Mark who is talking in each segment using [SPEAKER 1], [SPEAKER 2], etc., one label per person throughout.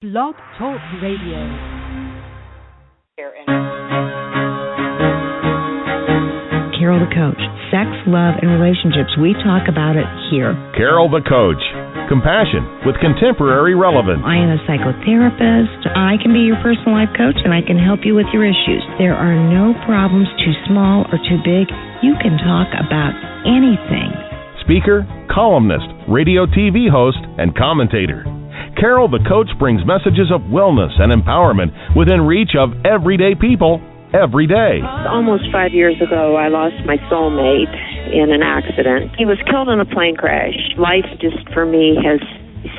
[SPEAKER 1] Blog Talk Radio.
[SPEAKER 2] Carol the Coach. Sex, love, and relationships. We talk about it here.
[SPEAKER 3] Carol the Coach. Compassion with contemporary relevance.
[SPEAKER 2] I am a psychotherapist. I can be your personal life coach, and I can help you with your issues. There are no problems too small or too big. You can talk about anything.
[SPEAKER 3] Speaker, columnist, radio TV host, and commentator. Carol the Coach brings messages of wellness and empowerment within reach of everyday people every day.
[SPEAKER 4] Almost 5 years ago, I lost my soulmate in an accident. He was killed in a plane crash. Life just, for me, has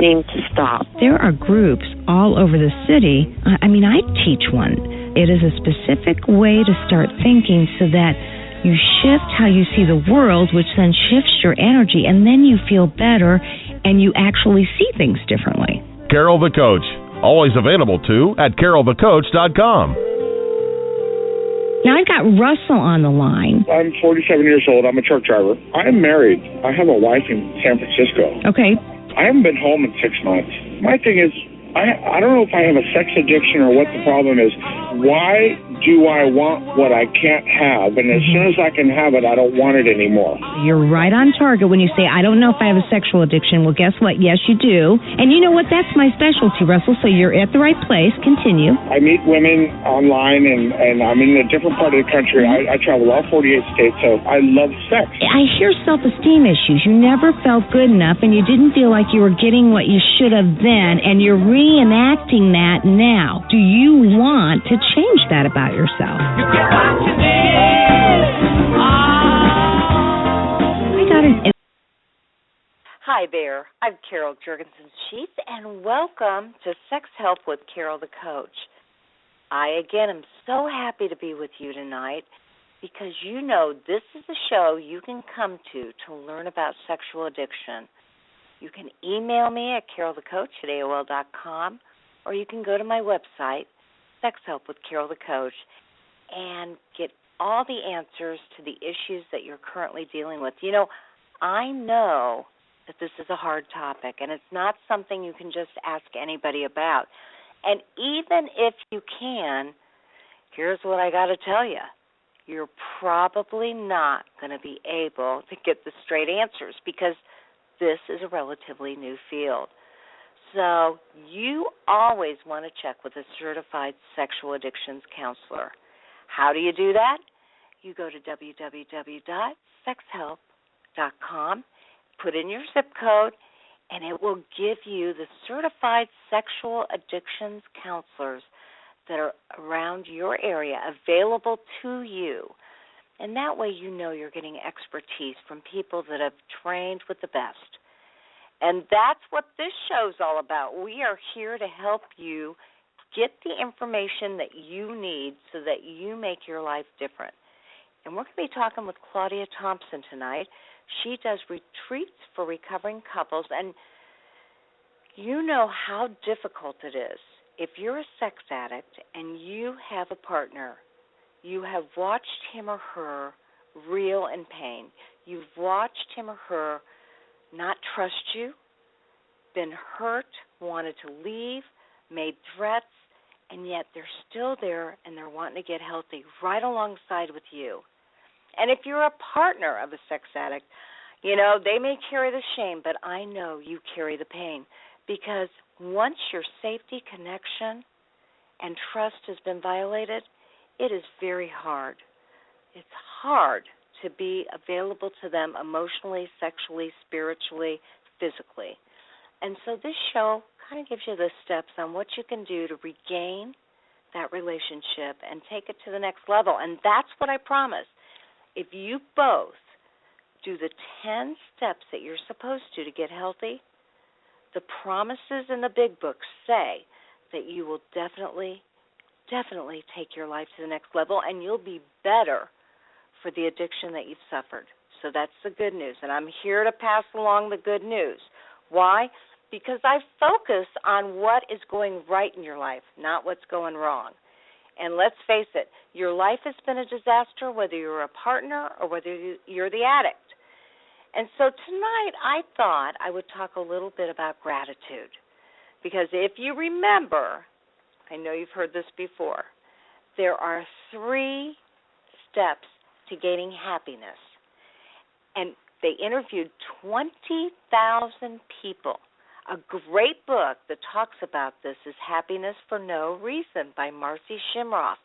[SPEAKER 4] seemed to stop.
[SPEAKER 2] There are groups all over the city. I teach one. It is a specific way to start thinking so that you shift how you see the world, which then shifts your energy, and then you feel better and you actually see things differently.
[SPEAKER 3] Carol the Coach. Always available, too, at carolthecoach.com.
[SPEAKER 2] Now, I've got Russell on the line.
[SPEAKER 5] I'm 47 years old. I'm a truck driver. I am married. I have a wife in San Francisco.
[SPEAKER 2] Okay.
[SPEAKER 5] I haven't been home in 6 months. My thing is, I don't know if I have a sex addiction or what the problem is. Why do I want what I can't have? And as soon as I can have it, I don't want it anymore.
[SPEAKER 2] You're right on target when you say, I don't know if I have a sexual addiction. Well, guess what? Yes, you do. And you know what? That's my specialty, Russell, so you're at the right place. Continue.
[SPEAKER 5] I meet women online, and I'm in a different part of the country. I travel all 48 states, so I love sex.
[SPEAKER 2] I hear self-esteem issues. You never felt good enough, and you didn't feel like you were getting what you should have then, and you're reenacting that now. Do you want to change that about yourself?
[SPEAKER 6] You get what you need.
[SPEAKER 2] I got an...
[SPEAKER 7] Hi there, I'm Carol Jurgensen-Sheath, and welcome to Sex Help with Carol the Coach. I, again, am so happy to be with you tonight because you know this is a show you can come to learn about sexual addiction. You can email me at carolthecoach@aol.com, or you can go to my website, Sex Help with Carol the Coach, and get all the answers to the issues that you're currently dealing with. You know, I know that this is a hard topic, and it's not something you can just ask anybody about. And even if you can, here's what I got to tell you. You're probably not going to be able to get the straight answers because this is a relatively new field. So you always want to check with a certified sexual addictions counselor. How do you do that? You go to www.sexhelp.com, put in your zip code, and it will give you the certified sexual addictions counselors that are around your area, available to you. And that way you know you're getting expertise from people that have trained with the best. And that's what this show's all about. We are here to help you get the information that you need so that you make your life different. And we're going to be talking with Claudia Thompson tonight. She does retreats for recovering couples, and you know how difficult it is. If you're a sex addict and you have a partner, you have watched him or her reel in pain. You've watched him or her not trust you, been hurt, wanted to leave, made threats, and yet they're still there and they're wanting to get healthy right alongside with you. And if you're a partner of a sex addict, you know, they may carry the shame, but I know you carry the pain because once your safety, connection, and trust has been violated, it is very hard. It's hard to be available to them emotionally, sexually, spiritually, physically. And so this show kind of gives you the steps on what you can do to regain that relationship and take it to the next level. And that's what I promise. If you both do the 10 steps that you're supposed to get healthy, the promises in the big book say that you will definitely take your life to the next level and you'll be better for the addiction that you've suffered. So that's the good news, and I'm here to pass along the good news. Why? Because I focus on what is going right in your life, not what's going wrong. And let's face it, your life has been a disaster, whether you're a partner or whether you're the addict. And so tonight I thought I would talk a little bit about gratitude. Because if you remember, I know you've heard this before, there are 3 steps to gaining happiness. And they interviewed 20,000 people. A great book that talks about this is Happiness for No Reason by Marcy Shimoff.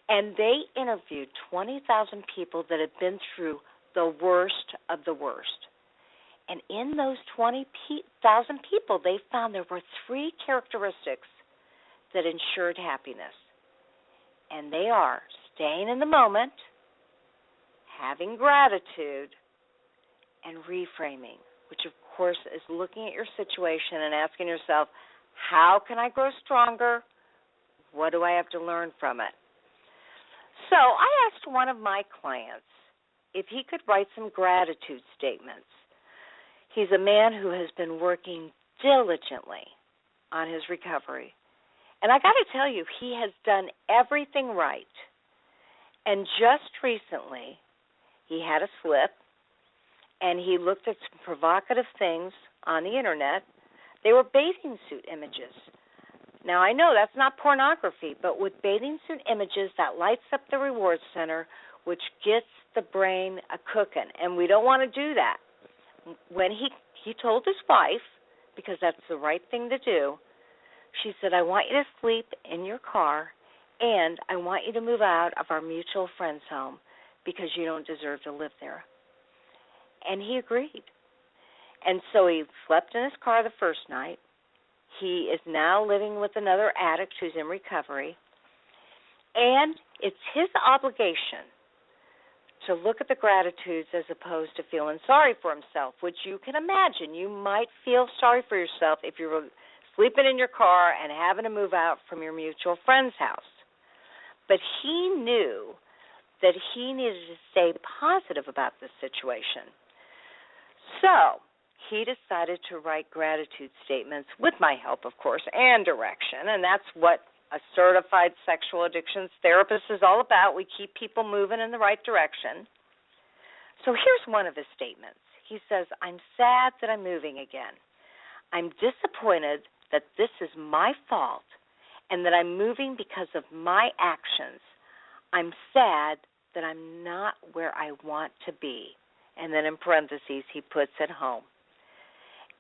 [SPEAKER 7] And they interviewed 20,000 people that had been through the worst of the worst. And in those 20,000 people, they found there were 3 characteristics that ensured happiness. And they are staying in the moment, having gratitude, and reframing, which of course is looking at your situation and asking yourself, how can I grow stronger? What do I have to learn from it? So I asked one of my clients if he could write some gratitude statements. He's a man who has been working diligently on his recovery. And I got to tell you, he has done everything right. And just recently, he had a slip, and he looked at some provocative things on the Internet. They were bathing suit images. Now, I know that's not pornography, but with bathing suit images, that lights up the reward center, which gets the brain a-cooking, and we don't want to do that. When he told his wife, because that's the right thing to do, she said, I want you to sleep in your car, and I want you to move out of our mutual friend's home because you don't deserve to live there. And he agreed. And so he slept in his car the first night. He is now living with another addict who's in recovery. And it's his obligation to look at the gratitudes as opposed to feeling sorry for himself, which you can imagine. You might feel sorry for yourself if you were sleeping in your car and having to move out from your mutual friend's house. But he knew that he needed to stay positive about this situation. So he decided to write gratitude statements with my help, of course, and direction, and that's what a certified sexual addictions therapist is all about. We keep people moving in the right direction. So here's one of his statements. He says, I'm sad that I'm moving again. I'm disappointed that this is my fault and that I'm moving because of my actions. I'm sad that I'm not where I want to be. And then in parentheses, he puts at home.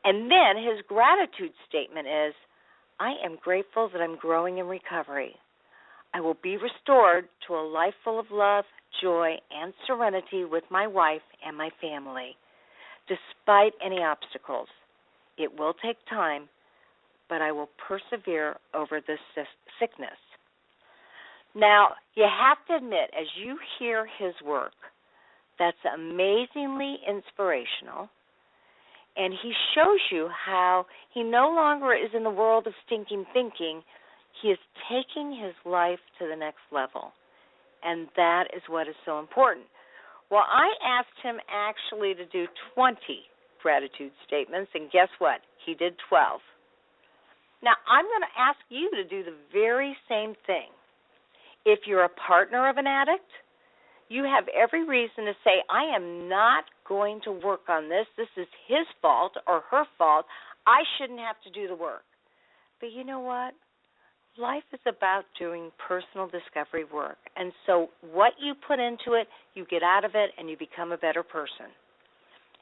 [SPEAKER 7] And then his gratitude statement is, I am grateful that I'm growing in recovery. I will be restored to a life full of love, joy, and serenity with my wife and my family. Despite any obstacles, it will take time, but I will persevere over this sickness. Now, you have to admit, as you hear his work, that's amazingly inspirational. And he shows you how he no longer is in the world of stinking thinking. He is taking his life to the next level. And that is what is so important. Well, I asked him actually to do 20 gratitude statements, and guess what? He did 12. Now, I'm going to ask you to do the very same thing. If you're a partner of an addict, you have every reason to say, I am not going to work on this. This is his fault or her fault. I shouldn't have to do the work. But you know what? Life is about doing personal discovery work. And so what you put into it, you get out of it, and you become a better person.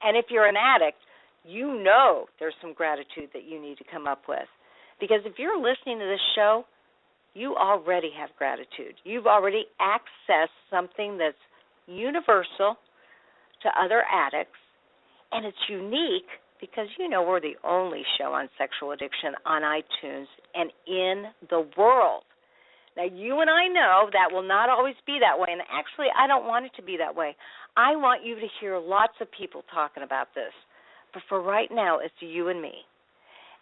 [SPEAKER 7] And if you're an addict, you know there's some gratitude that you need to come up with. Because if you're listening to this show, you already have gratitude. You've already accessed something that's universal to other addicts, and it's unique because, you know, we're the only show on sexual addiction on iTunes and in the world. Now, you and I know that will not always be that way, and actually I don't want it to be that way. I want you to hear lots of people talking about this, but for right now, it's you and me.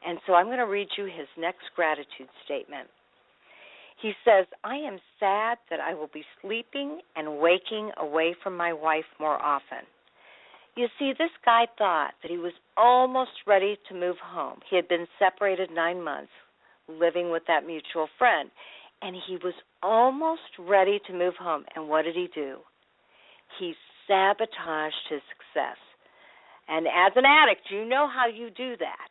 [SPEAKER 7] And so I'm going to read you his next gratitude statement. He says, I am sad that I will be sleeping and waking away from my wife more often. You see, this guy thought that he was almost ready to move home. He had been separated 9 months, living with that mutual friend, and he was almost ready to move home. And what did he do? He sabotaged his success. And as an addict, you know how you do that.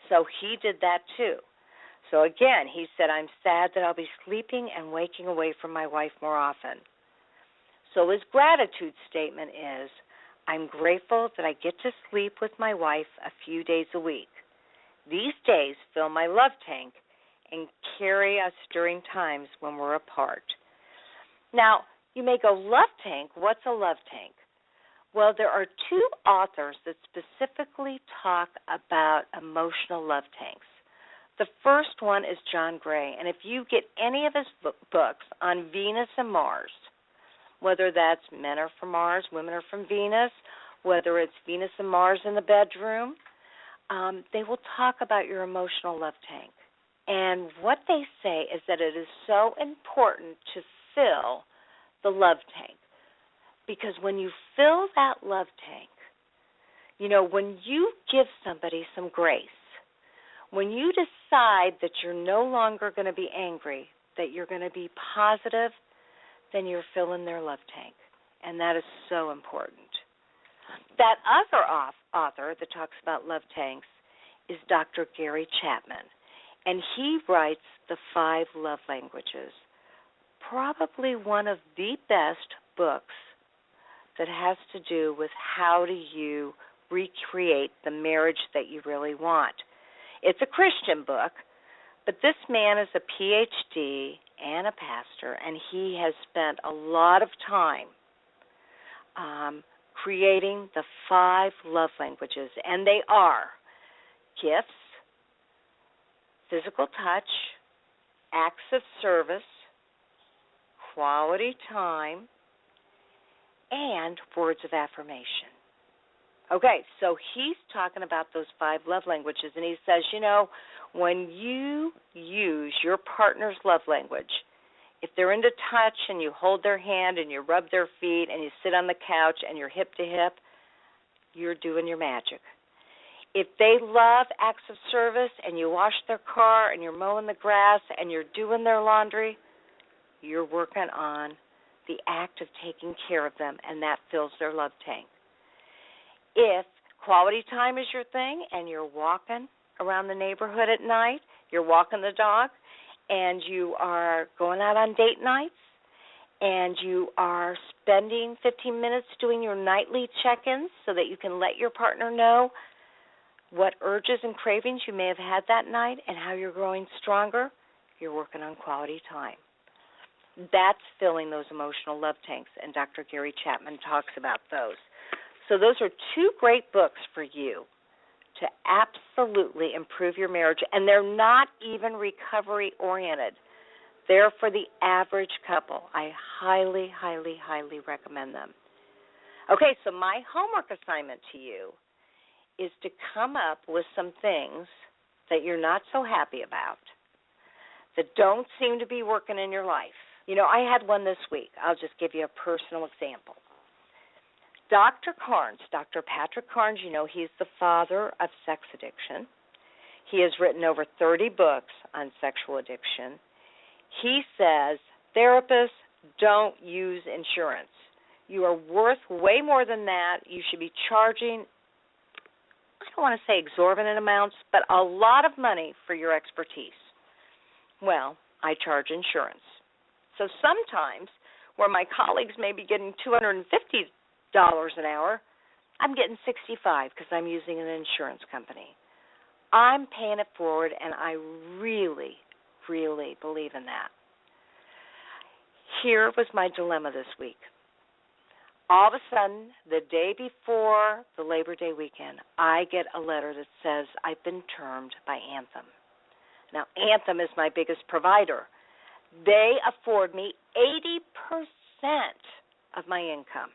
[SPEAKER 7] So he did that too. So again, he said, I'm sad that I'll be sleeping and waking away from my wife more often. So his gratitude statement is, I'm grateful that I get to sleep with my wife a few days a week. These days fill my love tank and carry us during times when we're apart. Now, you may go, love tank? What's a love tank? Well, there are two authors that specifically talk about emotional love tanks. The first one is John Gray, and if you get any of his books on Venus and Mars, whether that's men are from Mars, women are from Venus, whether it's Venus and Mars in the bedroom, they will talk about your emotional love tank. And what they say is that it is so important to fill the love tank, because when you fill that love tank, you know, when you give somebody some grace, when you decide that you're no longer going to be angry, that you're going to be positive, then you're filling their love tank. And that is so important. That other author that talks about love tanks is Dr. Gary Chapman. And he writes The 5 Love Languages, probably one of the best books that has to do with how do you recreate the marriage that you really want. It's a Christian book, but this man is a PhD and a pastor, and he has spent a lot of time creating the 5 love languages, and they are gifts, physical touch, acts of service, quality time, and words of affirmation. Okay, so he's talking about those 5 love languages, and he says, you know, when you use your partner's love language, if they're into touch and you hold their hand and you rub their feet and you sit on the couch and you're hip to hip, you're doing your magic. If they love acts of service and you wash their car and you're mowing the grass and you're doing their laundry, you're working on the act of taking care of them, and that fills their love tank. If quality time is your thing and you're walking around the neighborhood at night, you're walking the dog, and you are going out on date nights, and you are spending 15 minutes doing your nightly check-ins so that you can let your partner know what urges and cravings you may have had that night and how you're growing stronger, you're working on quality time. That's filling those emotional love tanks, and Dr. Gary Chapman talks about those. So those are 2 great books for you to absolutely improve your marriage, and they're not even recovery-oriented. They're for the average couple. I highly, highly, highly recommend them. Okay, so my homework assignment to you is to come up with some things that you're not so happy about, that don't seem to be working in your life. You know, I had one this week. I'll just give you a personal example. Dr. Carnes, Dr. Patrick Carnes, you know, he's the father of sex addiction. He has written over 30 books on sexual addiction. He says, therapists don't use insurance. You are worth way more than that. You should be charging, I don't want to say exorbitant amounts, but a lot of money for your expertise. Well, I charge insurance. So sometimes where my colleagues may be getting $250 an hour, I'm getting $65 because I'm using an insurance company. I'm paying it forward, and I really, really believe in that. Here was my dilemma this week. All of a sudden, the day before the Labor Day weekend, I get a letter that says I've been termed by Anthem. Now, Anthem is my biggest provider. They afford me 80% of my income.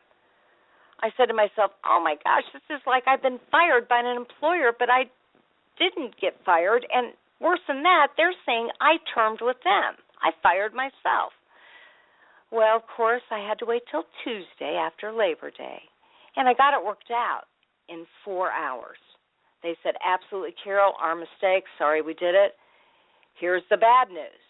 [SPEAKER 7] I said to myself, oh, my gosh, this is like I've been fired by an employer, but I didn't get fired. And worse than that, they're saying I termed with them. I fired myself. Well, of course, I had to wait till Tuesday after Labor Day, and I got it worked out in 4 hours. They said, absolutely, Carol, our mistake. Sorry we did it. Here's the bad news.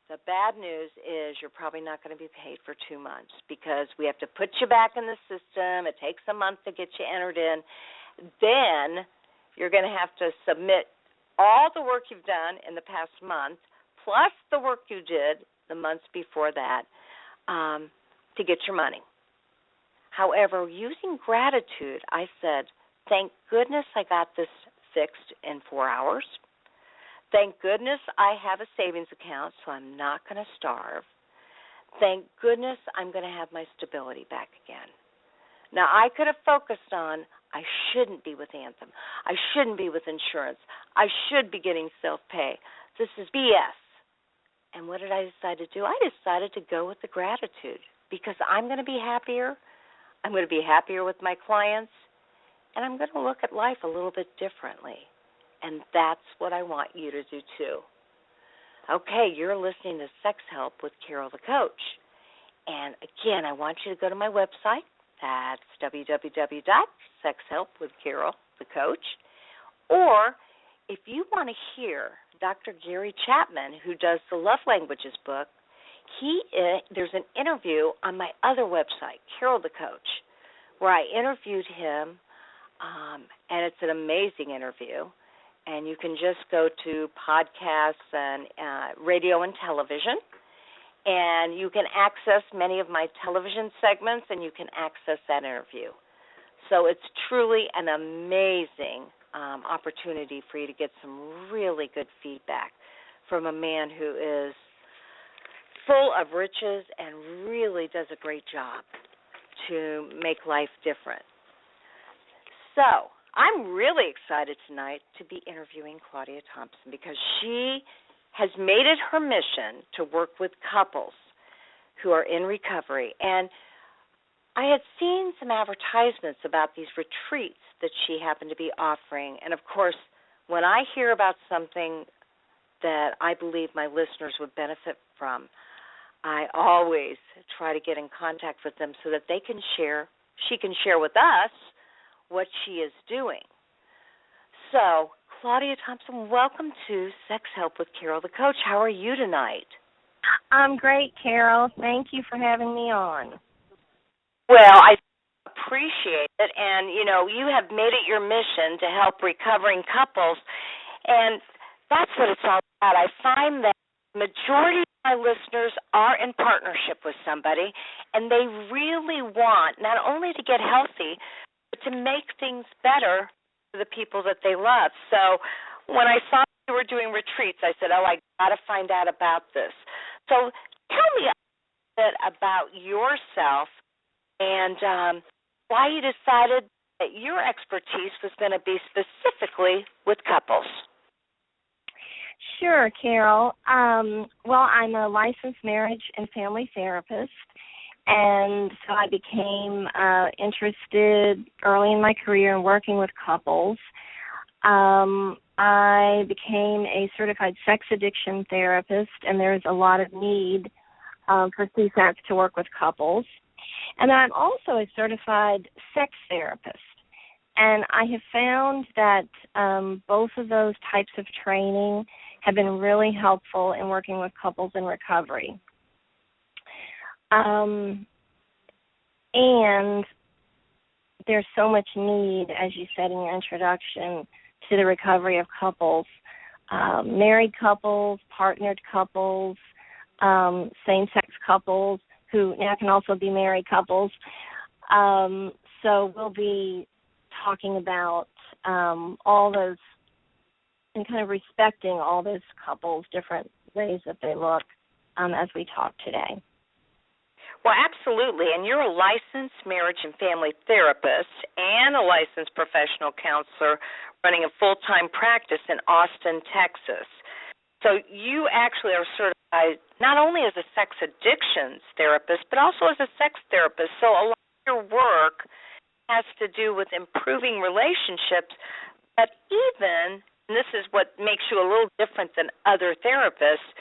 [SPEAKER 7] The bad news is you're probably not going to be paid for 2 months because we have to put you back in the system. It takes a month to get you entered in. Then you're going to have to submit all the work you've done in the past month, plus the work you did the months before that, to get your money. However, using gratitude, I said, thank goodness I got this fixed in 4 hours. Thank goodness I have a savings account, so I'm not going to starve. Thank goodness I'm going to have my stability back again. Now, I could have focused on I shouldn't be with Anthem. I shouldn't be with insurance. I should be getting self-pay. This is BS. And what did I decide to do? I decided to go with the gratitude because I'm going to be happier. I'm going to be happier with my clients, and I'm going to look at life a little bit differently. And that's what I want you to do too. Okay, you're listening to Sex Help with Carol the Coach. And again, I want you to go to my website. That's www.sexhelpwithcarolthecoach. Or if you want to hear Dr. Gary Chapman, who does the Love Languages book, there's an interview on my other website, Carol the Coach, where I interviewed him, and it's an amazing interview. And you can just go to podcasts and radio and television, and you can access many of my television segments, and you can access that interview. So it's truly an amazing opportunity for you to get some really good feedback from a man who is full of riches and really does a great job to make life different. So I'm really excited tonight to be interviewing Claudia Thompson because she has made it her mission to work with couples who are in recovery. And I had seen some advertisements about these retreats that she happened to be offering. And, of course, when I hear about something that I believe my listeners would benefit from, I always try to get in contact with them so that she can share with us what she is doing. So, Claudia Thompson, welcome to Sex Help with Carol the Coach. How are you tonight?
[SPEAKER 8] I'm great, Carol. Thank you for having me on.
[SPEAKER 7] Well, I appreciate it. And, you have made it your mission to help recovering couples. And that's what it's all about. I find that the majority of my listeners are in partnership with somebody, and they really want not only to get healthy, but to make things better for the people that they love. So when I saw you were doing retreats, I said, I got to find out about this. So tell me a bit about yourself and why you decided that your expertise was going to be specifically with couples.
[SPEAKER 8] Sure, Carol. Well, I'm a licensed marriage and family therapist, and so I became interested early in my career in working with couples. I became a certified sex addiction therapist, and there's a lot of need for CSATs to work with couples. And I'm also a certified sex therapist. And I have found that both of those types of training have been really helpful in working with couples in recovery. And there's so much need, as you said in your introduction, to the recovery of couples, married couples, partnered couples, same-sex couples, who now can also be married couples. So we'll be talking about all those and kind of respecting all those couples, different ways that they look as we talk today.
[SPEAKER 7] Well, absolutely. And you're a licensed marriage and family therapist and a licensed professional counselor running a full-time practice in Austin, Texas. So you actually are certified not only as a sex addictions therapist, but also as a sex therapist. So a lot of your work has to do with improving relationships, but even, and this is what makes you a little different than other therapists,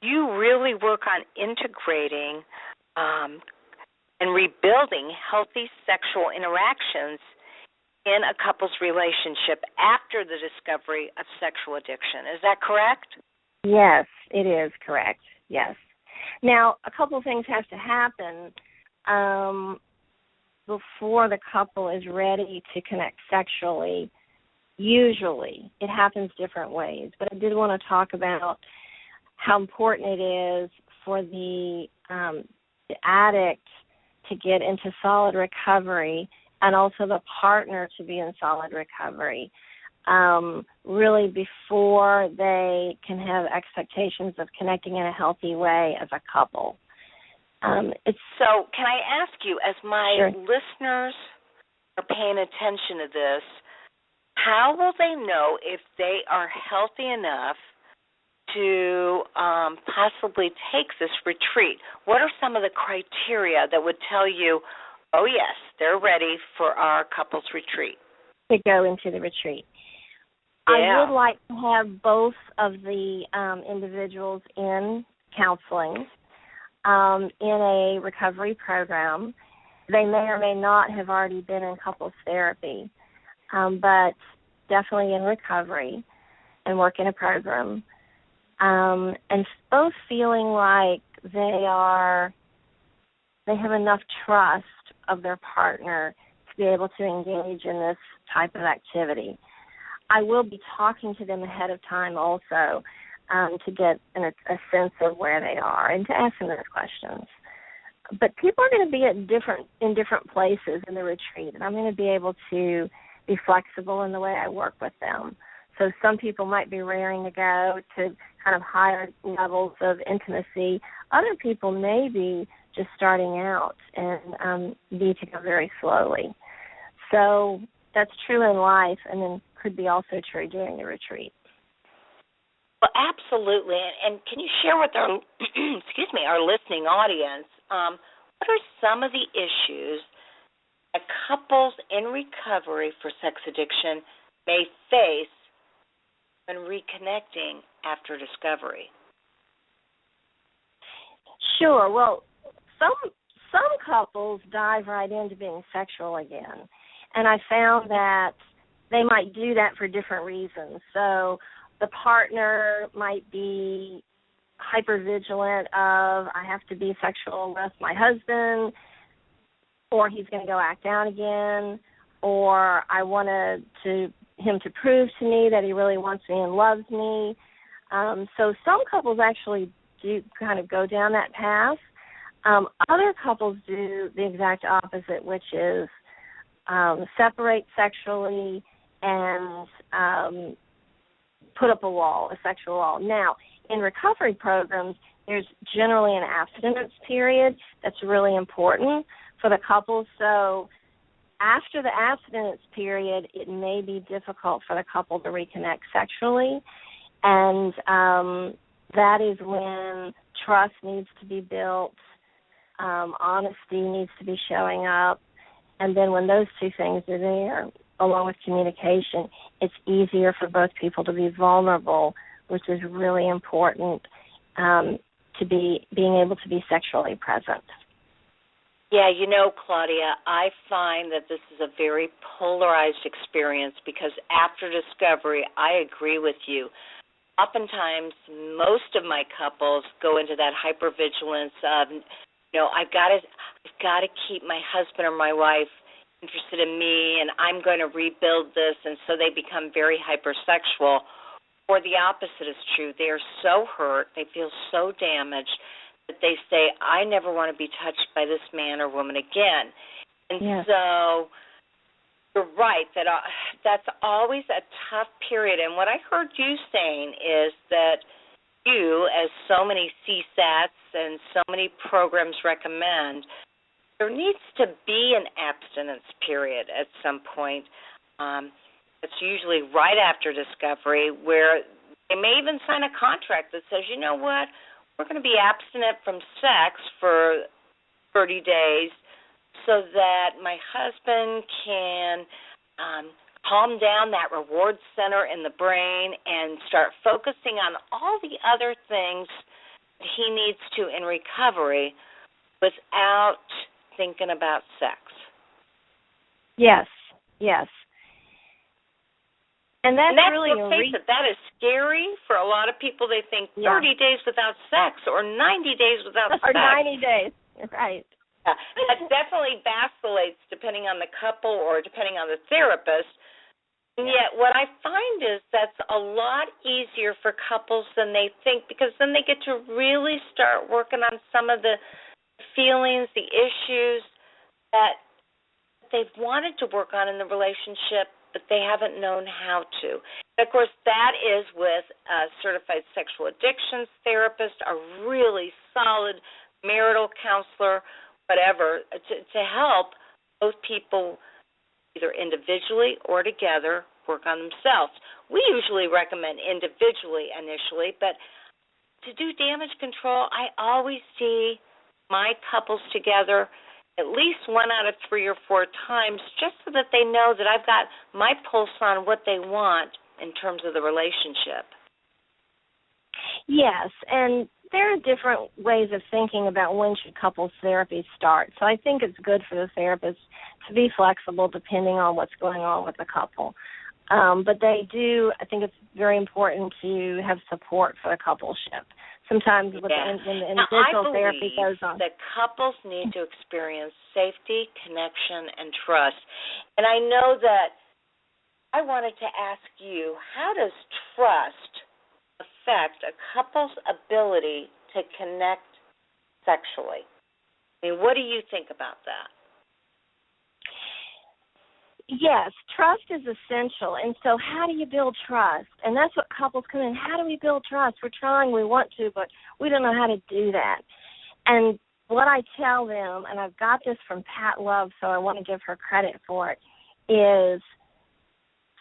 [SPEAKER 7] you really work on integrating and rebuilding healthy sexual interactions in a couple's relationship after the discovery of sexual addiction. Is that correct?
[SPEAKER 8] Yes, it is correct. Yes. Now, a couple of things have to happen before the couple is ready to connect sexually Usually. It happens different ways. But I did want to talk about how important it is for the addict to get into solid recovery and also the partner to be in solid recovery, really before they can have expectations of connecting in a healthy way as a couple.
[SPEAKER 7] So can I ask you, as my
[SPEAKER 8] Sure.
[SPEAKER 7] listeners are paying attention to this, how will they know if they are healthy enough to possibly take this retreat? What are some of the criteria that would tell you, oh, yes, they're ready for our couples retreat?
[SPEAKER 8] To go into the retreat.
[SPEAKER 7] Yeah.
[SPEAKER 8] I would like to have both of the individuals in counseling, in a recovery program. They may or may not have already been in couples therapy, but definitely in recovery and work in a program. And both feeling like they have enough trust of their partner to be able to engage in this type of activity. I will be talking to them ahead of time also to get a sense of where they are and to ask them those questions. But people are going to be in different places in the retreat, and I'm going to be able to be flexible in the way I work with them. So some people might be raring to go to kind of higher levels of intimacy. Other people may be just starting out and need to go very slowly. So that's true in life, and then could be also true during the retreat.
[SPEAKER 7] Well, absolutely. And can you share with our our listening audience, what are some of the issues that couples in recovery for sex addiction may face when reconnecting after discovery?
[SPEAKER 8] Sure. Well, some couples dive right into being sexual again, and I found that they might do that for different reasons. So the partner might be hypervigilant of, I have to be sexual with my husband, or he's going to go act out again, or I want him to prove to me that he really wants me and loves me. So some couples actually do kind of go down that path. Other couples do the exact opposite, which is separate sexually and put up a sexual wall. Now, in recovery programs, there's generally an abstinence period that's really important for the couple. So after the abstinence period, it may be difficult for the couple to reconnect sexually, and that is when trust needs to be built, honesty needs to be showing up, and then when those two things are there, along with communication, it's easier for both people to be vulnerable, which is really important to being able to be sexually present.
[SPEAKER 7] Yeah, Claudia, I find that this is a very polarized experience because after discovery, I agree with you. Oftentimes, most of my couples go into that hypervigilance of, I've got to keep my husband or my wife interested in me, and I'm going to rebuild this, and so they become very hypersexual. Or the opposite is true. They are so hurt, they feel so damaged that they say, I never want to be touched by this man or woman again. And so you're right, that's always a tough period. And what I heard you saying is that you, as so many CSATs and so many programs recommend, there needs to be an abstinence period at some point. It's usually right after discovery where they may even sign a contract that says, you know what, we're going to be abstinent from sex for 30 days so that my husband can calm down that reward center in the brain and start focusing on all the other things he needs to in recovery without thinking about sex.
[SPEAKER 8] Yes. And that's really
[SPEAKER 7] that is scary for a lot of people. They think 30 days without sex or 90 days without sex.
[SPEAKER 8] Or 90 days, right.
[SPEAKER 7] Yeah, that definitely vacillates depending on the couple or depending on the therapist. And yet what I find is that's a lot easier for couples than they think, because then they get to really start working on some of the feelings, the issues that they've wanted to work on in the relationship, but they haven't known how to. And of course, that is with a certified sexual addictions therapist, a really solid marital counselor, whatever, to help both people either individually or together work on themselves. We usually recommend individually initially, but to do damage control, I always see my couples together at least 1 out of 3 or 4 times, just so that they know that I've got my pulse on what they want in terms of the relationship.
[SPEAKER 8] Yes, and there are different ways of thinking about when should couples therapy start. So I think it's good for the therapist to be flexible depending on what's going on with the couple. But I think it's very important to have support for the coupleship. Sometimes when the individual therapy goes on.
[SPEAKER 7] That couples need to experience safety, connection, and trust. And I know that I wanted to ask you, how does trust affect a couple's ability to connect sexually? I mean, what do you think about that?
[SPEAKER 8] Yes, trust is essential. And so how do you build trust? And that's what couples come in. How do we build trust? We're trying, we want to, but we don't know how to do that. And what I tell them, and I've got this from Pat Love, so I want to give her credit for it, is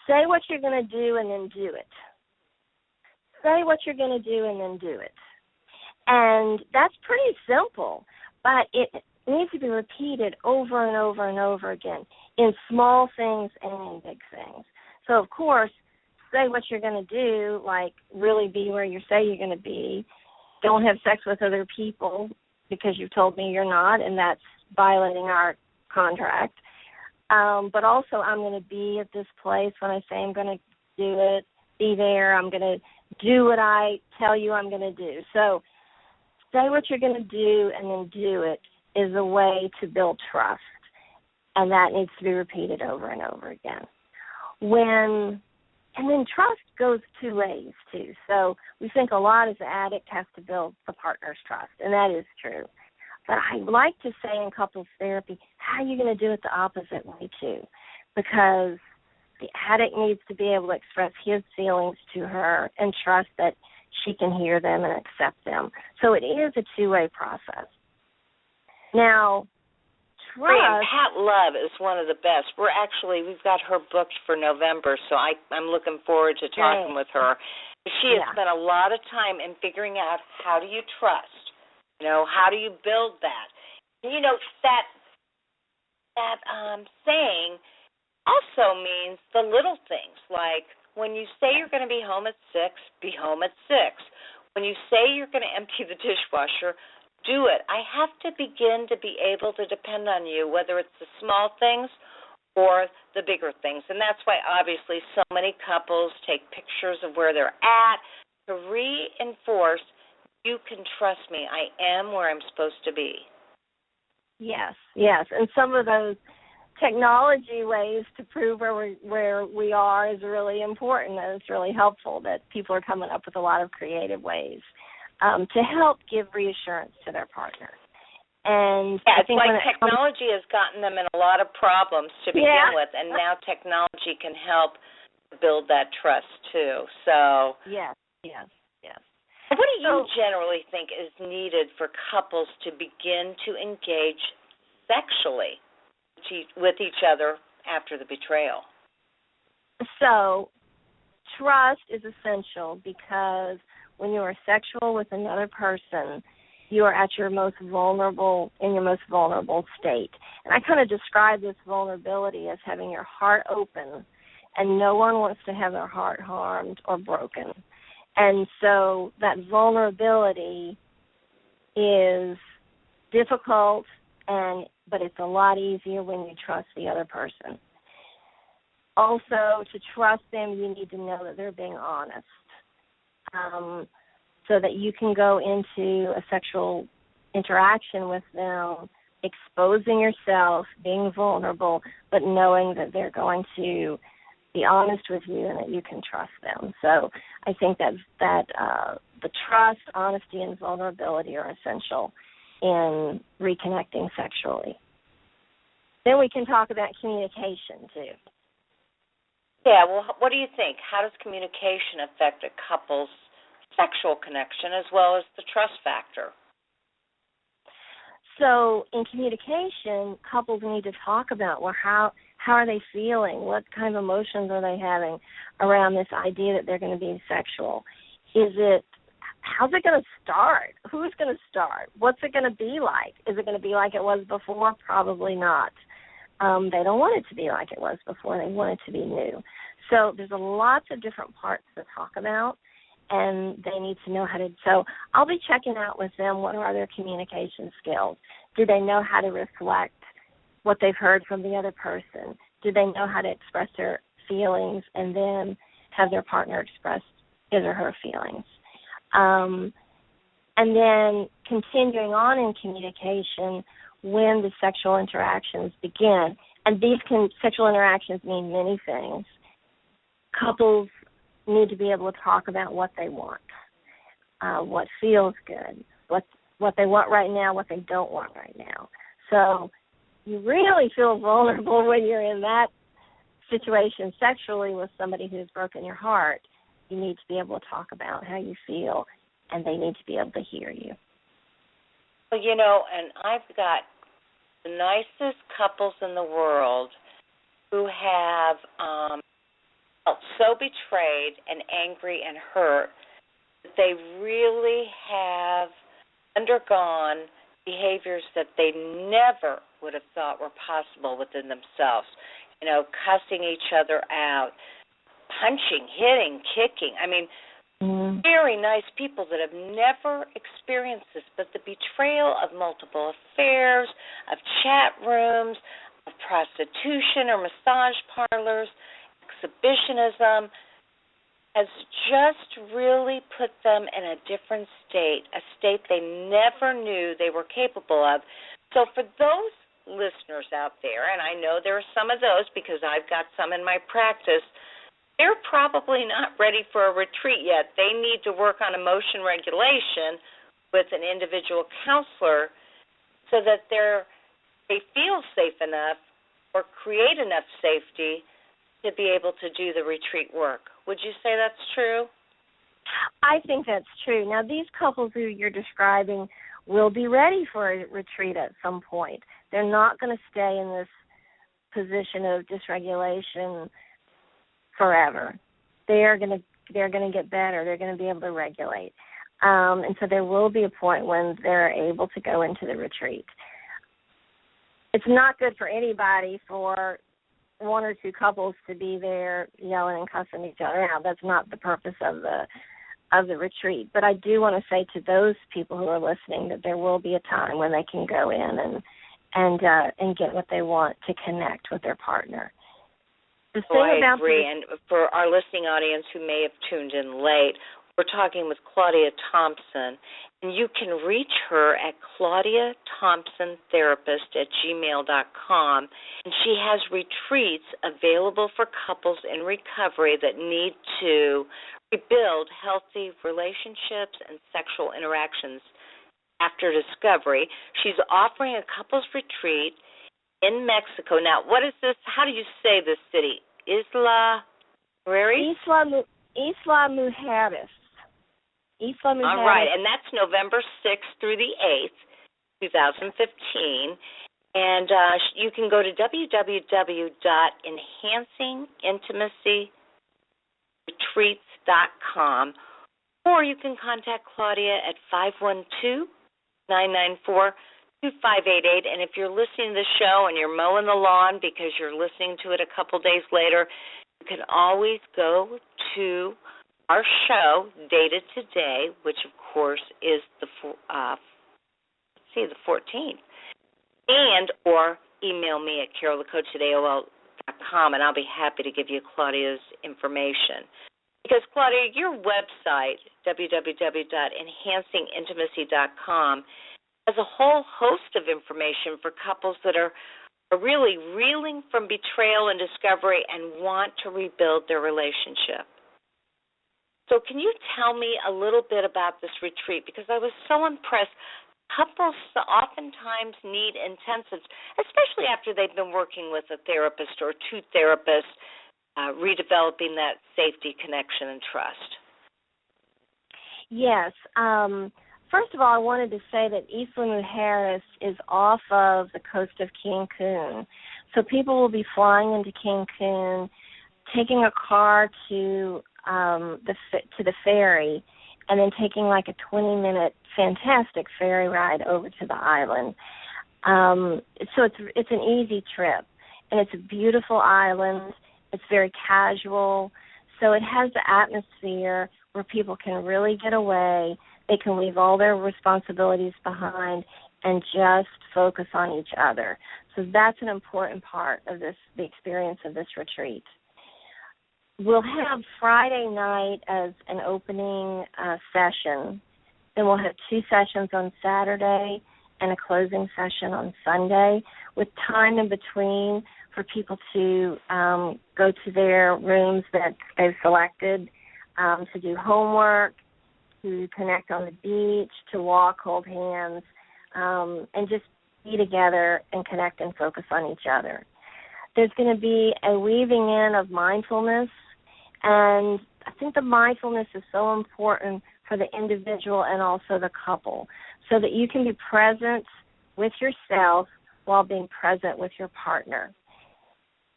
[SPEAKER 8] say what you're going to do and then do it. Say what you're going to do and then do it. And that's pretty simple, but it needs to be repeated over and over and over again in small things and in big things. So, of course, say what you're going to do, like really be where you say you're going to be. Don't have sex with other people because you've told me you're not, and that's violating our contract. But also, I'm going to be at this place when I say I'm going to do it, be there. I'm going to do what I tell you I'm going to do. So say what you're going to do and then do it is a way to build trust, and that needs to be repeated over and over again. And then trust goes 2 ways, too. So we think a lot as an addict has to build the partner's trust, and that is true. But I like to say in couples therapy, how are you going to do it the opposite way, too? Because the addict needs to be able to express his feelings to her and trust that she can hear them and accept them. So it is a 2-way process. Now, trust...
[SPEAKER 7] Pat Love is one of the best. We've got her booked for November, so I'm looking forward to talking with her. She has spent a lot of time in figuring out how do you trust, how do you build that. And, that saying also means the little things, like when you say you're going to be home at 6, be home at 6. When you say you're going to empty the dishwasher, do it. I have to begin to be able to depend on you, whether it's the small things or the bigger things. And that's why, obviously, so many couples take pictures of where they're at to reinforce, you can trust me. I am where I'm supposed to be.
[SPEAKER 8] Yes. And some of those technology ways to prove where we are is really important, and it's really helpful that people are coming up with a lot of creative ways to help give reassurance to their partner. And
[SPEAKER 7] I think like technology has gotten them in a lot of problems to begin with, and now technology can help build that trust too. So
[SPEAKER 8] yes.
[SPEAKER 7] What do you generally think is needed for couples to begin to engage sexually with each other after the betrayal?
[SPEAKER 8] So trust is essential, because when you are sexual with another person, you are at your most vulnerable, in your most vulnerable state. And I kind of describe this vulnerability as having your heart open, and no one wants to have their heart harmed or broken. And so that vulnerability is difficult, but it's a lot easier when you trust the other person. Also, to trust them, you need to know that they're being honest, so that you can go into a sexual interaction with them, exposing yourself, being vulnerable, but knowing that they're going to be honest with you and that you can trust them. So I think that the trust, honesty, and vulnerability are essential in reconnecting sexually. Then we can talk about communication, too.
[SPEAKER 7] Yeah, well, what do you think? How does communication affect a couple's sexual connection as well as the trust factor?
[SPEAKER 8] So in communication, couples need to talk about, well, how are they feeling? What kind of emotions are they having around this idea that they're going to be sexual? How's it going to start? Who's going to start? What's it going to be like? Is it going to be like it was before? Probably not. They don't want it to be like it was before. They want it to be new. So there's lots of different parts to talk about, and they need to know how to. So I'll be checking out with them, what are their communication skills? Do they know how to reflect what they've heard from the other person? Do they know how to express their feelings and then have their partner express his or her feelings? And then continuing on in communication when the sexual interactions begin. And these sexual interactions mean many things. Couples need to be able to talk about what they want, what feels good, what they want right now, what they don't want right now. So you really feel vulnerable when you're in that situation sexually with somebody who's broken your heart. You need to be able to talk about how you feel, and they need to be able to hear you.
[SPEAKER 7] Well, and I've got the nicest couples in the world who have felt so betrayed and angry and hurt that they really have undergone behaviors that they never would have thought were possible within themselves. Cussing each other out, punching, hitting, kicking. I mean, very nice people that have never experienced this, but the betrayal of multiple affairs, of chat rooms, of prostitution or massage parlors, exhibitionism, has just really put them in a different state, a state they never knew they were capable of. So for those listeners out there, and I know there are some of those because I've got some in my practice, they're probably not ready for a retreat yet. They need to work on emotion regulation with an individual counselor so that they feel safe enough or create enough safety to be able to do the retreat work. Would you say that's true?
[SPEAKER 8] I think that's true. Now, these couples who you're describing will be ready for a retreat at some point. They're not going to stay in this position of dysregulation forever. They're going to get better. They're going to be able to regulate. And so there will be a point when they're able to go into the retreat. It's not good for anybody for one or two couples to be there yelling and cussing each other out. That's not the purpose of the retreat. But I do want to say to those people who are listening that there will be a time when they can go in and get what they want to connect with their partner.
[SPEAKER 7] I agree. And for our listening audience who may have tuned in late, we're talking with Claudia Thompson, and you can reach her at claudiathompsontherapist@gmail.com, and she has retreats available for couples in recovery that need to rebuild healthy relationships and sexual interactions after discovery. She's offering a couples retreat in Mexico. Now, what is this? How do you say this city? Isla Mujeres?
[SPEAKER 8] Isla Mujeres.
[SPEAKER 7] All right, and that's November 6th through the 8th, 2015. And you can go to www.enhancingintimacyretreats.com, or you can contact Claudia at 512-994-2588. And if you're listening to the show and you're mowing the lawn because you're listening to it a couple days later, you can always go to our show, Dated Today, which, of course, is the 14th, or email me at carolthecoach@AOL.com, and I'll be happy to give you Claudia's information. Because, Claudia, your website, www.enhancingintimacy.com, has a whole host of information for couples that are are really reeling from betrayal and discovery and want to rebuild their relationship. So can you tell me a little bit about this retreat? Because I was so impressed. Couples oftentimes need intensives, especially after they've been working with a therapist or two therapists, redeveloping that safety, connection, and trust.
[SPEAKER 8] Yes. First of all, I wanted to say that Eastland and Harris is off of the coast of Cancun. So people will be flying into Cancun, taking a car to the ferry, and then taking like a 20-minute fantastic ferry ride over to the island. So it's an easy trip, and it's a beautiful island. It's very casual, so it has the atmosphere where people can really get away. They can leave all their responsibilities behind and just focus on each other. So that's an important part of the experience of this retreat. We'll have Friday night as an opening session. Then we'll have 2 sessions on Saturday and a closing session on Sunday, with time in between for people to go to their rooms that they've selected, to do homework, to connect on the beach, to walk, hold hands, and just be together and connect and focus on each other. There's going to be a weaving in of mindfulness, and I think the mindfulness is so important for the individual and also the couple, so that you can be present with yourself while being present with your partner.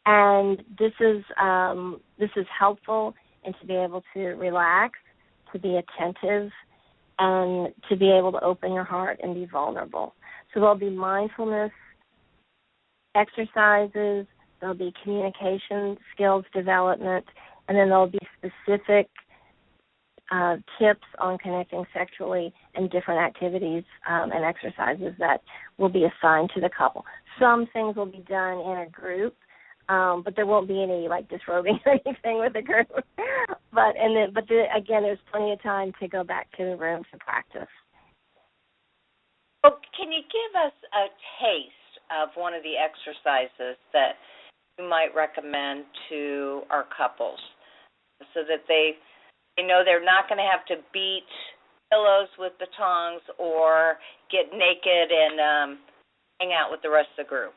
[SPEAKER 8] And this is helpful, and to be able to relax, to be attentive, and to be able to open your heart and be vulnerable. So there'll be mindfulness exercises, there'll be communication skills development, and then there'll be specific tips on connecting sexually and different activities and exercises that will be assigned to the couple. Some things will be done in a group, but there won't be any like disrobing or anything with the group. Again, there's plenty of time to go back to the room to practice.
[SPEAKER 7] Well, can you give us a taste of one of the exercises that you might recommend to our couples, so that they know they're not going to have to beat pillows with the tongs or get naked and hang out with the rest of the group?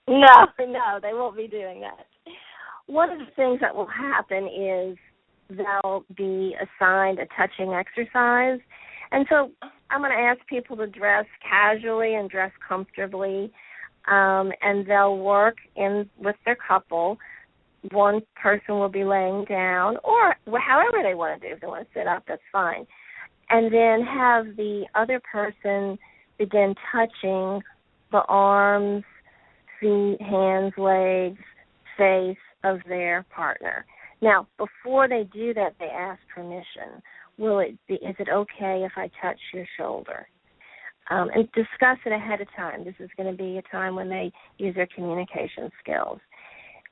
[SPEAKER 8] No, they won't be doing that. One of the things that will happen is they'll be assigned a touching exercise. And so I'm going to ask people to dress casually and dress comfortably, and they'll work in with their couple. One person will be laying down, or however they want to do. If they want to sit up, that's fine. And then have the other person begin touching the arms, feet, hands, legs, face of their partner. Now, before they do that, they ask permission. Is it okay if I touch your shoulder? And discuss it ahead of time. This is going to be a time when they use their communication skills.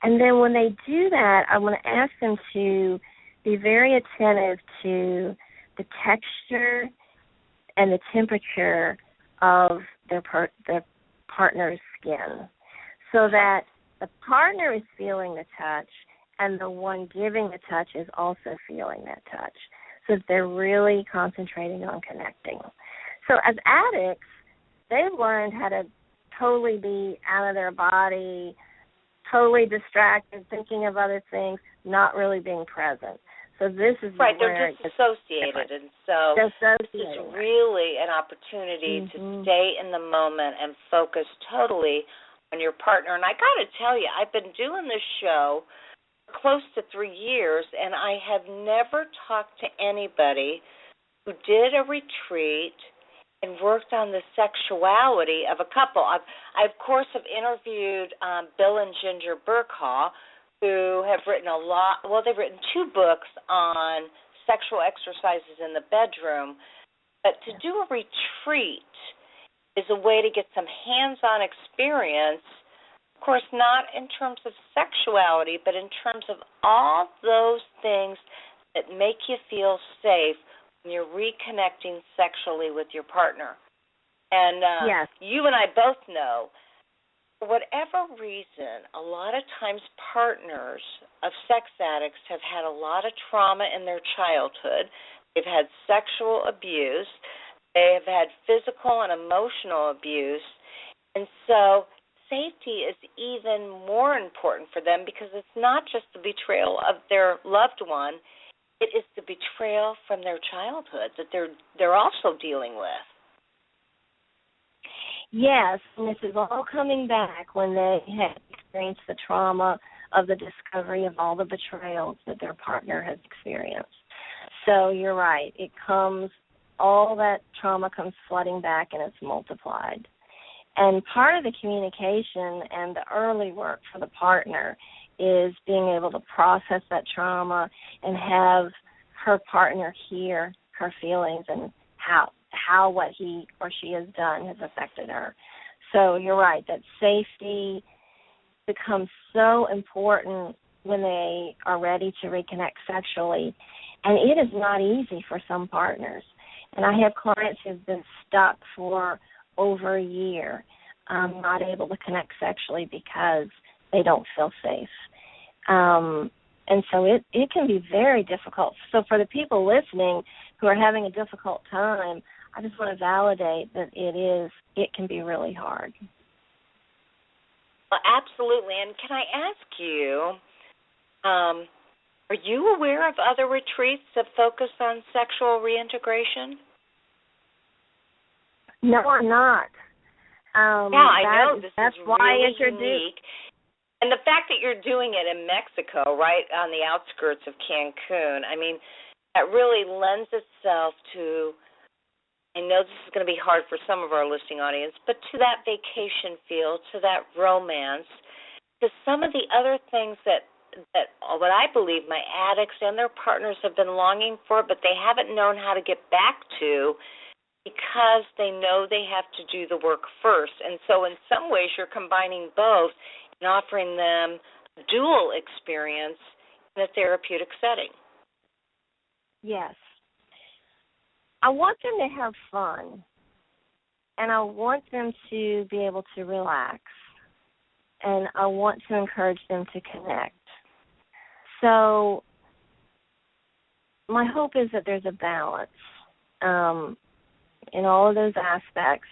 [SPEAKER 8] And then when they do that, I want to ask them to be very attentive to the texture and the temperature of their partner's skin, so that the partner is feeling the touch and the one giving the touch is also feeling that touch, so that they're really concentrating on connecting. So as addicts, they've learned how to totally be out of their body, totally distracted, thinking of other things, not really being present. So this is
[SPEAKER 7] right. They're disassociated, and so this is really an opportunity to stay in the moment and focus totally on your partner. And I got to tell you, I've been doing this show close to 3 years, and I have never talked to anybody who did a retreat and worked on the sexuality of a couple. I of course, have interviewed Bill and Ginger Burkhaw, who have written a lot. Well, they've written 2 books on sexual exercises in the bedroom. But to do a retreat is a way to get some hands-on experience, of course, not in terms of sexuality, but in terms of all those things that make you feel safe when you're reconnecting sexually with your partner. And
[SPEAKER 8] yes.
[SPEAKER 7] You and I both know For whatever reason, a lot of times partners of sex addicts have had a lot of trauma in their childhood. They've had sexual abuse. They have had physical and emotional abuse. And so safety is even more important for them because it's not just the betrayal of their loved one, it is the betrayal from their childhood that they're also dealing with.
[SPEAKER 8] Yes, and this is all coming back when they have experienced the trauma of the discovery of all the betrayals that their partner has experienced. So you're right. All that trauma comes flooding back and it's multiplied. And part of the communication and the early work for the partner is being able to process that trauma and have her partner hear her feelings and how what he or she has done has affected her. So you're right, that safety becomes so important when they are ready to reconnect sexually. And it is not easy for some partners. And I have clients who've been stuck for over a year, not able to connect sexually because they don't feel safe. And so it can be very difficult. So for the people listening who are having a difficult time, I just want to validate that it can be really hard.
[SPEAKER 7] Well, absolutely. And can I ask you, are you aware of other retreats that focus on sexual reintegration?
[SPEAKER 8] No, I'm not.
[SPEAKER 7] I know this is
[SPEAKER 8] why
[SPEAKER 7] really unique. And the fact that you're doing it in Mexico, right on the outskirts of Cancun, I mean, that really lends itself to, I know this is going to be hard for some of our listening audience, but to that vacation feel, to that romance, to some of the other things that what I believe my addicts and their partners have been longing for, but they haven't known how to get back to because they know they have to do the work first. And so in some ways you're combining both and offering them a dual experience in a therapeutic setting.
[SPEAKER 8] Yes. I want them to have fun, and I want them to be able to relax, and I want to encourage them to connect. So my hope is that there's a balance in all of those aspects,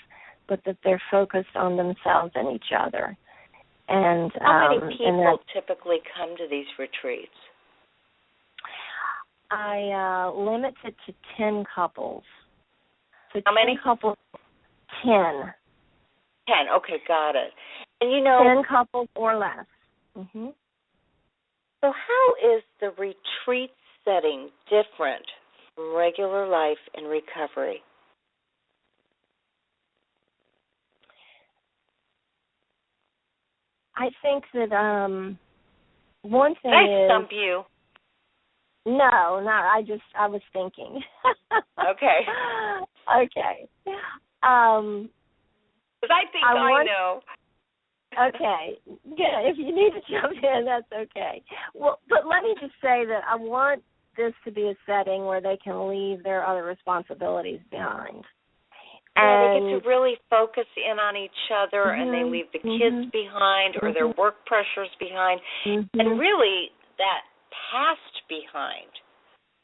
[SPEAKER 8] but that they're focused on themselves and each other. And
[SPEAKER 7] how many people typically come to these retreats?
[SPEAKER 8] I limit it to 10 couples. So
[SPEAKER 7] how many
[SPEAKER 8] couples? 10.
[SPEAKER 7] 10. Okay, got it. And
[SPEAKER 8] 10 couples or less. Mm-hmm.
[SPEAKER 7] So how is the retreat setting different from regular life and recovery?
[SPEAKER 8] I think that one thing
[SPEAKER 7] I stump you?
[SPEAKER 8] No, I was thinking.
[SPEAKER 7] Okay.
[SPEAKER 8] Okay.
[SPEAKER 7] Because I think I know.
[SPEAKER 8] Okay. Yeah, if you need to jump in, that's okay. Well, but let me just say that I want this to be a setting where they can leave their other responsibilities behind.
[SPEAKER 7] Yeah, they get to really focus in on each other, and they leave the kids behind or their work pressures behind, and really that past behind.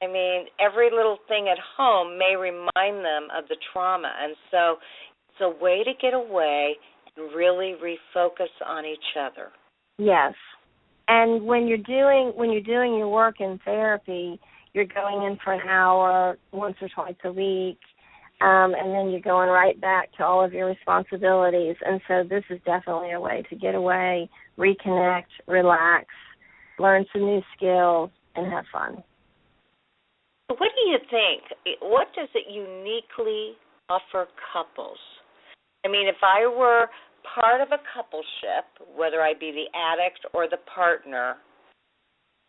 [SPEAKER 7] I mean, every little thing at home may remind them of the trauma, and so it's a way to get away and really refocus on each other. Yes.
[SPEAKER 8] And when you're doing your work in therapy, you're going in for an hour once or twice a week, and then you're going right back to all of your responsibilities. And so this is definitely a way to get away, reconnect, relax, learn some new skills, and have fun.
[SPEAKER 7] What do you think? What does it uniquely offer couples? I mean, if I were part of a coupleship, whether I be the addict or the partner,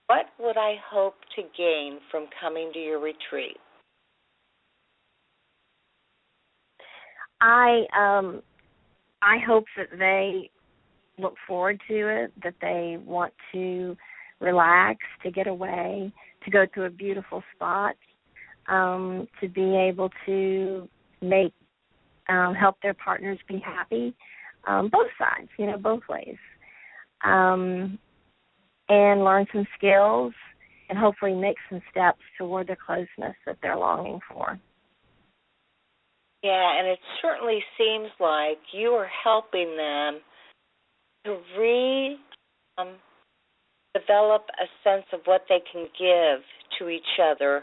[SPEAKER 7] what would I hope to gain from coming to your retreat?
[SPEAKER 8] I hope that they look forward to it, that they want to relax, to get away, to go to a beautiful spot, to be able to help their partners be happy, both sides, both ways, and learn some skills and hopefully make some steps toward the closeness that they're longing for.
[SPEAKER 7] Yeah, and it certainly seems like you are helping them to develop a sense of what they can give to each other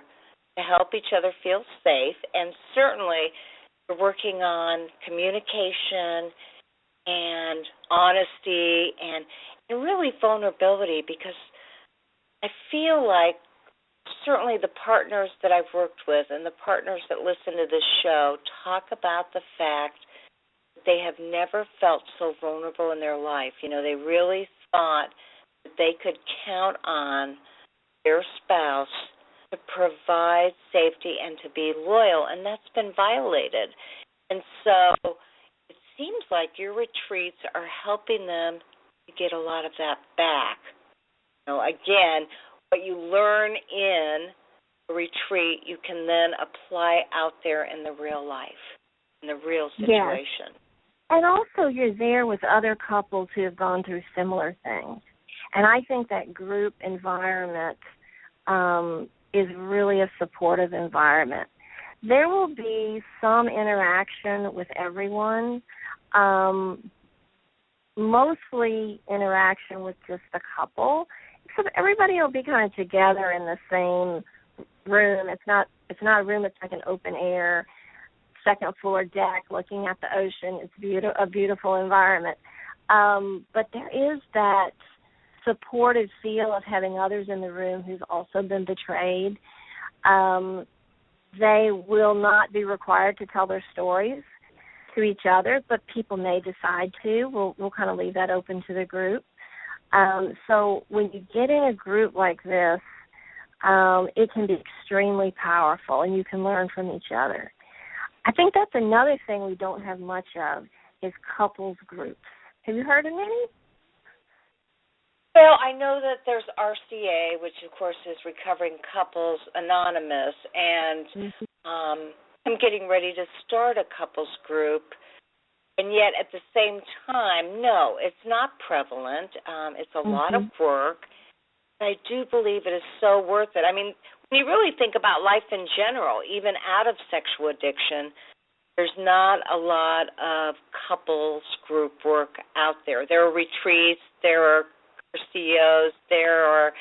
[SPEAKER 7] to help each other feel safe. And certainly you're working on communication and honesty and really vulnerability, because I feel like certainly the partners that I've worked with and the partners that listen to this show talk about the fact that they have never felt so vulnerable in their life. They really thought that they could count on their spouse to provide safety and to be loyal, and that's been violated. And so it seems like your retreats are helping them to get a lot of that back. Again, what you learn in a retreat, you can then apply out there in the real life, in the real situation.
[SPEAKER 8] Yes. And also you're there with other couples who have gone through similar things. And I think that group environment is really a supportive environment. There will be some interaction with everyone, mostly interaction with just the couple. So everybody will be kind of together in the same room. It's not a room. It's like an open air, second floor deck looking at the ocean. It's a beautiful environment. But there is that supportive feel of having others in the room who've also been betrayed. They will not be required to tell their stories to each other, but people may decide to. We'll kind of leave that open to the group. So when you get in a group like this, it can be extremely powerful, and you can learn from each other. I think that's another thing we don't have much of is couples groups. Have you heard of any?
[SPEAKER 7] Well, I know that there's RCA, which, of course, is Recovering Couples Anonymous, and I'm getting ready to start a couples group. And yet, at the same time, no, it's not prevalent. It's a lot of work. I do believe it is so worth it. I mean, when you really think about life in general, even out of sexual addiction, there's not a lot of couples group work out there. There are retreats, there are CEOs, there are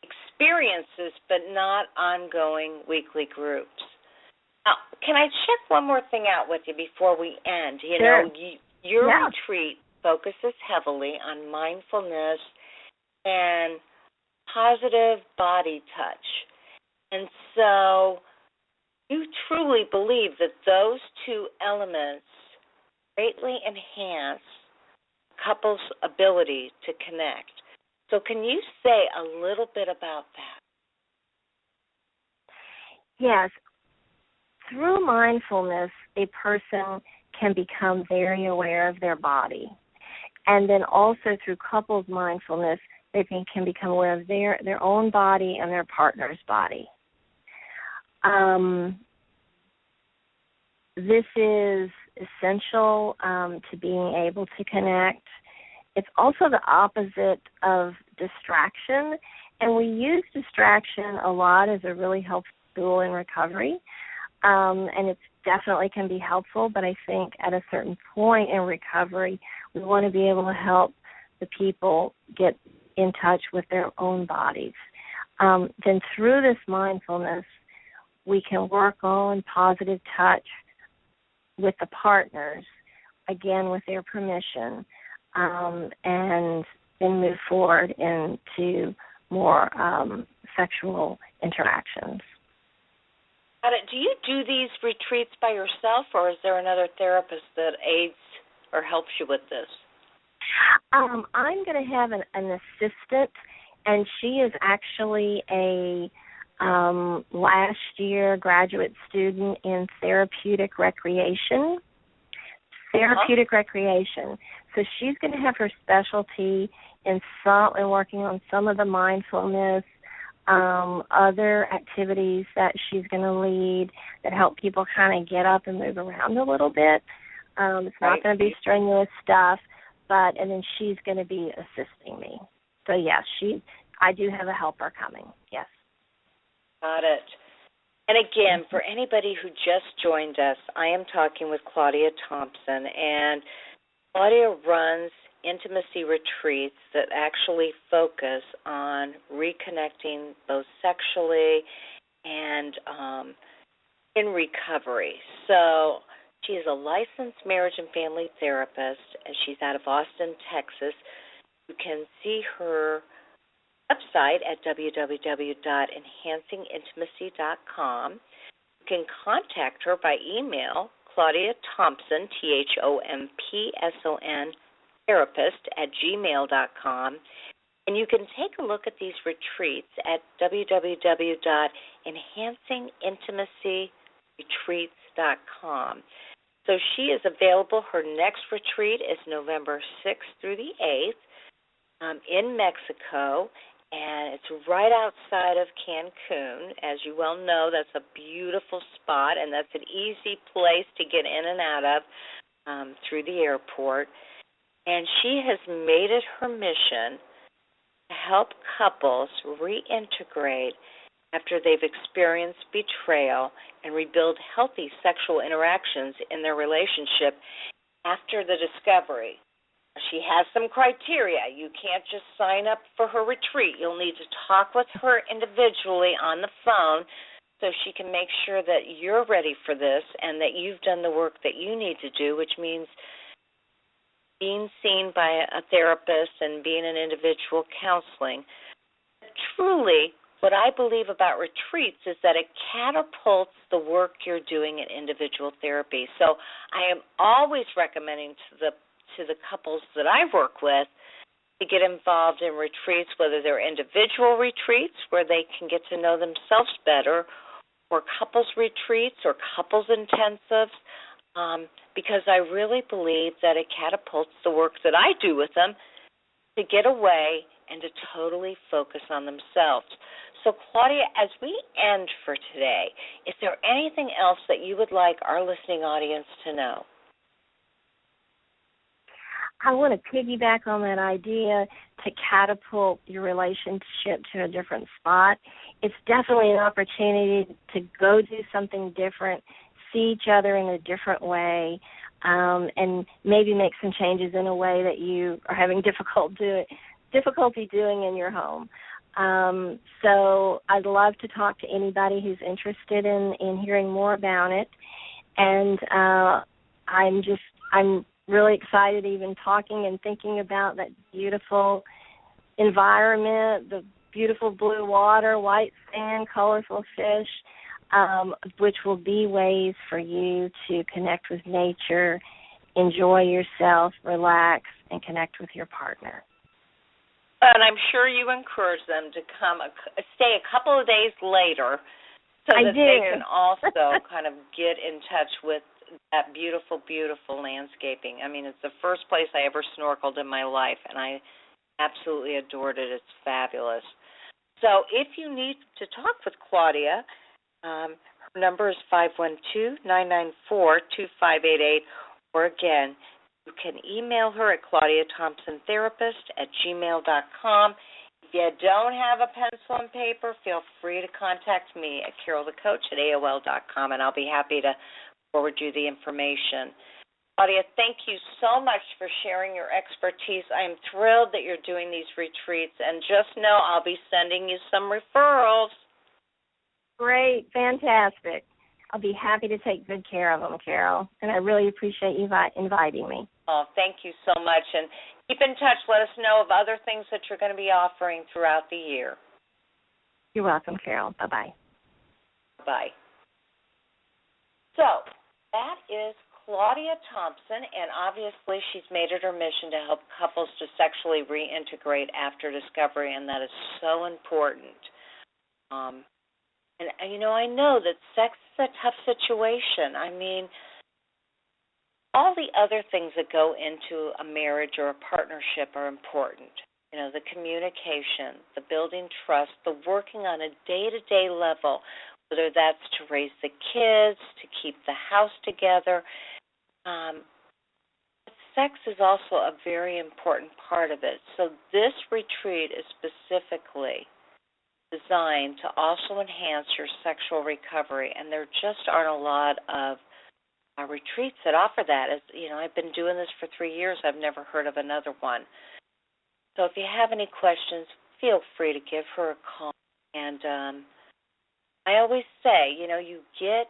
[SPEAKER 7] experiences, but not ongoing weekly groups. Now, can I check one more thing out with you before we end?
[SPEAKER 8] Sure.
[SPEAKER 7] Your retreat focuses heavily on mindfulness and positive body touch. And so you truly believe that those two elements greatly enhance couples' ability to connect. So can you say a little bit about that?
[SPEAKER 8] Yes. Through mindfulness, a person can become very aware of their body. And then also through couples mindfulness, they can become aware of their own body and their partner's body. This is essential to being able to connect. It's also the opposite of distraction, and we use distraction a lot as a really helpful tool in recovery, and it definitely can be helpful, but I think at a certain point in recovery, we want to be able to help the people get in touch with their own bodies. Then through this mindfulness, we can work on positive touch with the partners, again with their permission, and then move forward into more sexual interactions.
[SPEAKER 7] Do you do these retreats by yourself, or is there another therapist that aids or helps you with this?
[SPEAKER 8] I'm going to have an assistant, and she is actually a last year graduate student in therapeutic recreation. Recreation. So she's going to have her specialty in working on some of the mindfulness, other activities that she's going to lead that help people kind of get up and move around a little bit. It's not going to be strenuous stuff, and then she's going to be assisting me. So, yes, I do have a helper coming, yes.
[SPEAKER 7] Got it. And again, for anybody who just joined us, I am talking with Claudia Thompson, and Claudia runs intimacy retreats that actually focus on reconnecting both sexually and in recovery. So she is a licensed marriage and family therapist, and she's out of Austin, Texas. You can see her website at www.enhancingintimacy.com. You can contact her by email, Claudia Thompson, THOMPSON, therapist@gmail.com. And you can take a look at these retreats at www.enhancingintimacyretreats.com. So she is available. Her next retreat is November 6th through the 8th in Mexico, and it's right outside of Cancun. As you well know, that's a beautiful spot, and that's an easy place to get in and out of through the airport. And she has made it her mission to help couples reintegrate after they've experienced betrayal and rebuild healthy sexual interactions in their relationship after the discovery. She has some criteria. You can't just sign up for her retreat. You'll need to talk with her individually on the phone so she can make sure that you're ready for this and that you've done the work that you need to do, which means being seen by a therapist and being in individual counseling. Truly, what I believe about retreats is that it catapults the work you're doing in individual therapy. So I am always recommending to the couples that I work with to get involved in retreats, whether they're individual retreats where they can get to know themselves better, or couples retreats or couples intensives, because I really believe that it catapults the work that I do with them to get away and to totally focus on themselves. So, Claudia, as we end for today, is there anything else that you would like our listening audience to know?
[SPEAKER 8] I want to piggyback on that idea to catapult your relationship to a different spot. It's definitely an opportunity to go do something different, see each other in a different way, and maybe make some changes in a way that you are having difficulty doing in your home. So I'd love to talk to anybody who's interested in hearing more about it. And I'm really excited even talking and thinking about that beautiful environment, the beautiful blue water, white sand, colorful fish, which will be ways for you to connect with nature, enjoy yourself, relax, and connect with your partner.
[SPEAKER 7] And I'm sure you encourage them to stay a couple of days later so that they can also kind of get in touch with that beautiful, beautiful landscaping. I mean, it's the first place I ever snorkeled in my life, and I absolutely adored it. It's fabulous. So if you need to talk with Claudia, her number is 512-994-2588, or again, you can email her at claudiathompsontherapist@gmail.com. If you don't have a pencil and paper, feel free to contact me at carolthecoach@AOL.com, and I'll be happy to forward you the information. Claudia, thank you so much for sharing your expertise. I am thrilled that you're doing these retreats, and just know I'll be sending you some referrals.
[SPEAKER 8] Great, fantastic. I'll be happy to take good care of them, Carol, and I really appreciate you inviting me.
[SPEAKER 7] Oh, thank you so much, and keep in touch. Let us know of other things that you're going to be offering throughout the year.
[SPEAKER 8] You're welcome, Carol. Bye-bye.
[SPEAKER 7] Bye. So that is Claudia Thompson, and obviously she's made it her mission to help couples to sexually reintegrate after discovery, and that is so important. And, I know that sex is a tough situation. I mean, all the other things that go into a marriage or a partnership are important. The communication, the building trust, the working on a day-to-day level, whether that's to raise the kids, to keep the house together. sex is also a very important part of it. So this retreat is specifically designed to also enhance your sexual recovery, and there just aren't a lot of retreats that offer that. As you know, I've been doing this for 3 years. I've never heard of another one. So if you have any questions, feel free to give her a call. And I always say, you know, you get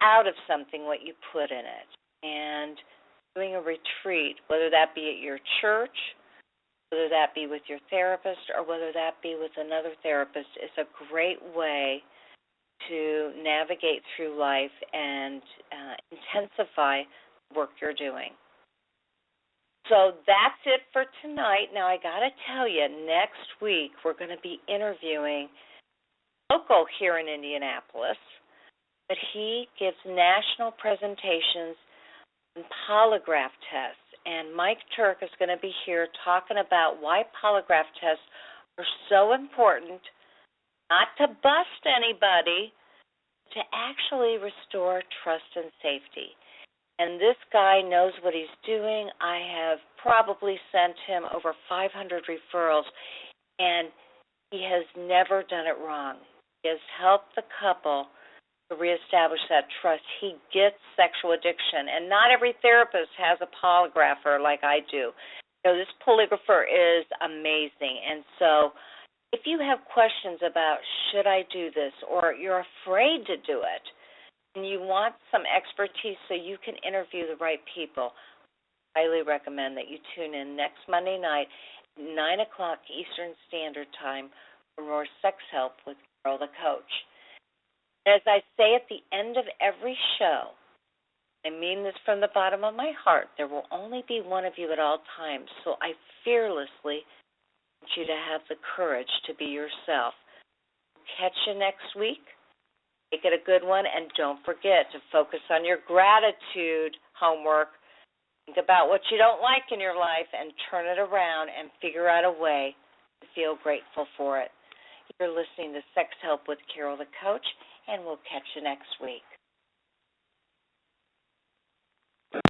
[SPEAKER 7] out of something what you put in it. And doing a retreat, whether that be at your church, whether that be with your therapist, or whether that be with another therapist, is a great way to navigate through life and intensify the work you're doing. So that's it for tonight. Now, I got to tell you, next week we're going to be interviewing local here in Indianapolis, but he gives national presentations on polygraph tests. And Mike Turk is going to be here talking about why polygraph tests are so important, not to bust anybody, to actually restore trust and safety. And this guy knows what he's doing. I have probably sent him over 500 referrals, and he has never done it wrong. He has helped the couple to reestablish that trust. He gets sexual addiction, and not every therapist has a polygrapher like I do. So this polygrapher is amazing. And so if you have questions about should I do this, or you're afraid to do it, and you want some expertise so you can interview the right people, I highly recommend that you tune in next Monday night at 9 o'clock Eastern Standard Time for more Sex Help with Carol the Coach. As I say at the end of every show, I mean this from the bottom of my heart, there will only be one of you at all times, so I fearlessly want you to have the courage to be yourself. Catch you next week. Make it a good one, and don't forget to focus on your gratitude homework. Think about what you don't like in your life and turn it around and figure out a way to feel grateful for it. You're listening to Sex Help with Carol the Coach, and we'll catch you next week.